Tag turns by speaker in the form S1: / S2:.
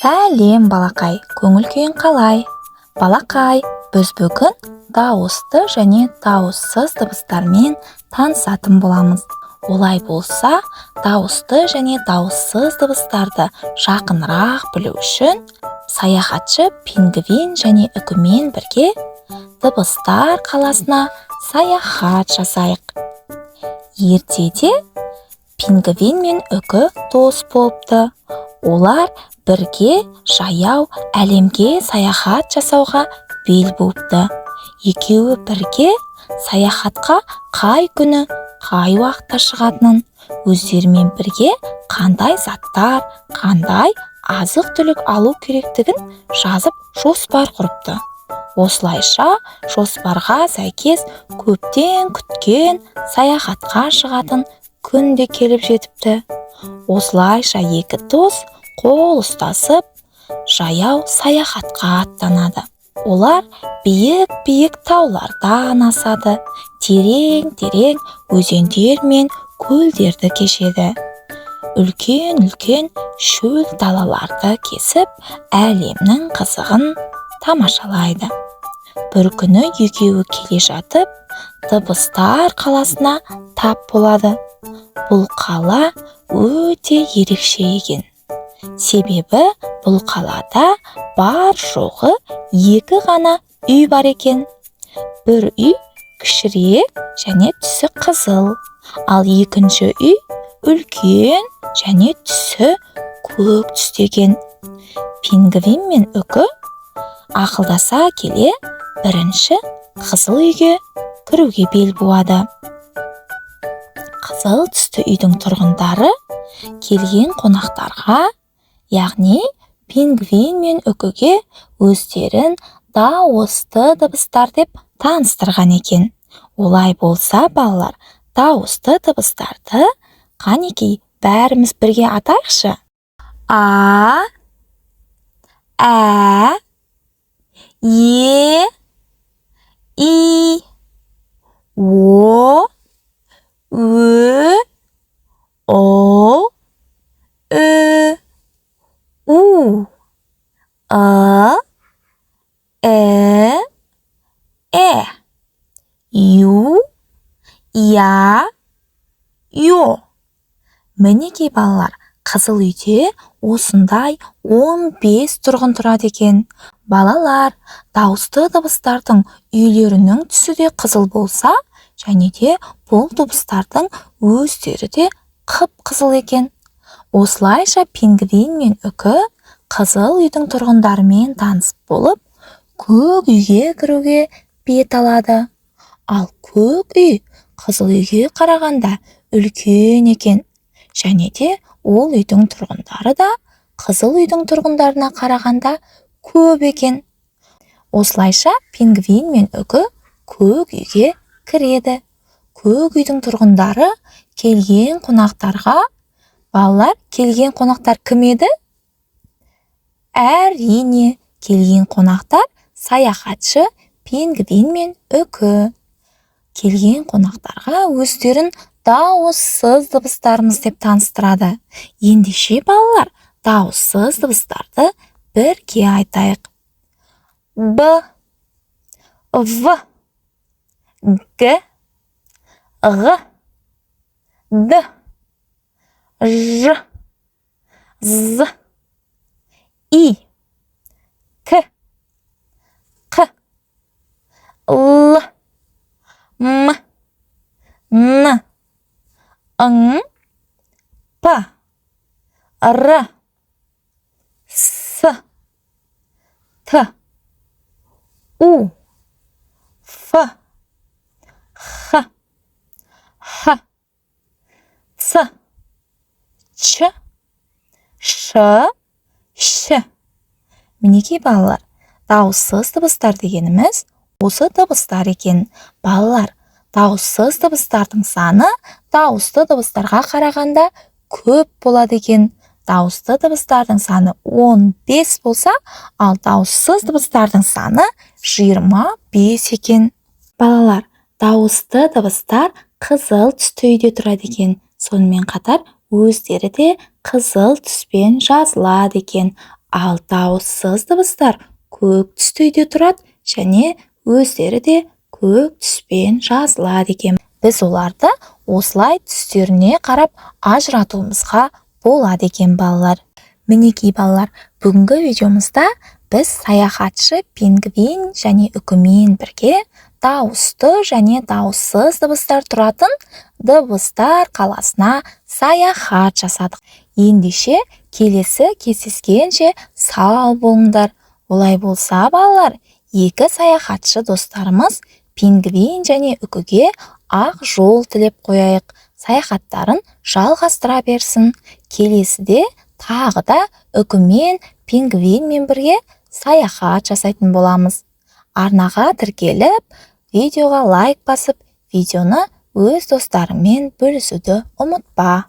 S1: Сәлем, балақай, көңіл күйің қалай? Балақай, біз бүгін дауысты және дауыссыз дыбыстармен танысатын боламыз. Олай болса, дауысты және дауыссыз дыбыстарды жақынырақ білу үшін саяхатшы пингвин және үкімен бірге дыбыстар қаласына саяхат жасайық. Ертеде пингвин мен үкі дос болыпты. Олар бірге жаяу әлемге саяхат жасауға бел буыпты. Екеуі бірге саяхатқа қай күні, қай уақытта шығатынын, өздерімен бірге қандай заттар, қандай азық-түлік алу керектігін жазып жоспар құрыпты. Осылайша жоспарға сәйкес көптен күткен саяхатқа шығатын күн де келіп жетіпті. Осылайша екі дос қол ұстасып, жаяу саяхатқа аттанады. Олар биік-биік таулардан асады, терең-терең өзендер мен көлдерді кешеді. Үлкен-үлкен шөл далаларды кесіп, әлемнің қызығын тамашалайды. Бір күні екеуі келе жатып, дыбыстар қаласына тап болады. Бұл қала өте ерекше екен. Себебі бұл қалада бар жоғы екі ғана үй бар екен. Бір үй кішірек және түсі қызыл, ал екінші үй үлкен және түсі көк түсті екен. Пингвин мен үкі ақылдаса келе бірінші қызыл үйге кіруге бел буады. Қызыл түсті үйдің тұрғындары келген қонақтарға, яғни пингвин мен үкіге өздерін дауысты дыбыстар деп таныстырған екен. Олай болса, балалар, дауысты дыбыстарды қанекей бәріміз бірге атайықшы. А, ә, е, и, о, ө, о, ү, у, а, ә, ю, я, йо. Мінекей балалар, қызыл үйде осындай 15 тұрғын тұрады екен. Балалар, дауысты дыбыстардың үйлерінің түсі де қызыл болса, және де бұл дыбыстардың өздері де қып-қызыл екен. Осылайша пингвин мен үкі қызыл үйдің тұрғындарымен танысып болып, көк үйге кіруге бет алады. Ал көк үй қызыл үйге қарағанда үлкен екен. Және де ол үйдің тұрғындары да қызыл үйдің тұрғындарына қарағанда көп екен. Осылайша пингвин мен үкі көк үйге кіреді. Көк үйдің тұрғындары келген қонақтарға, балалар, келген қонақтар кім еді? Әрине, келген қонақтар саяхатшы пингвин мен үкі. Келген қонақтарға өздерін дауыссыз дыбыстарымыз деп таныстырады. Ендеше, балалар, дауыссыз дыбыстарды бірге айтайық. Б, В, Г, Ғ, Д, Ж, З, И, К, Қ, Л, М, Н, Ң, П, Р, С, Т, У, Ф, Х, Х, Ц, Ч, Ш, Щ. Мінекей балалар, дауыссыз дыбыстар дегеніміз осы дыбыстар екен. Балалар, дауыссыз дыбыстардың саны дауысты дыбыстарға қарағанда көп болады екен. Дауысты дыбыстардың саны 15 болса, ал дауыссыз дыбыстардың саны 25 екен. Балалар, дауысты дыбыстар қызыл түсті үйде тұрады екен. Сонымен қатар өздері де қызыл түспен жазылады екен. Ал дауыссыз дыбыстар көк түсті үйде тұрады және өздері де көк түспен жазылады екен. Біз оларды осылай түстеріне қарап ажыратуымызға болады екен балалар. Мінекей балалар, бүгінгі видеомызда біз саяхатшы пингвин және үкімен бірге дауысты және дауыссыз дыбыстар тұратын дыбыстар қаласына саяхат жасадық. Ендеше келесі кездескенше сау болыңдар. Олай болса балалар, екі саяхатшы достарымыз пингвин және үкіге ақ жол тілеп қояйық. Саяхаттарын жалғастыра берсін. Келесіде тағы да үкімен пингвинмен бірге саяхат жасайтын боламыз. Арнаға тіркеліп, видеоға лайк басып, видеоны өз достарыңмен бөлісуді ұмытпа.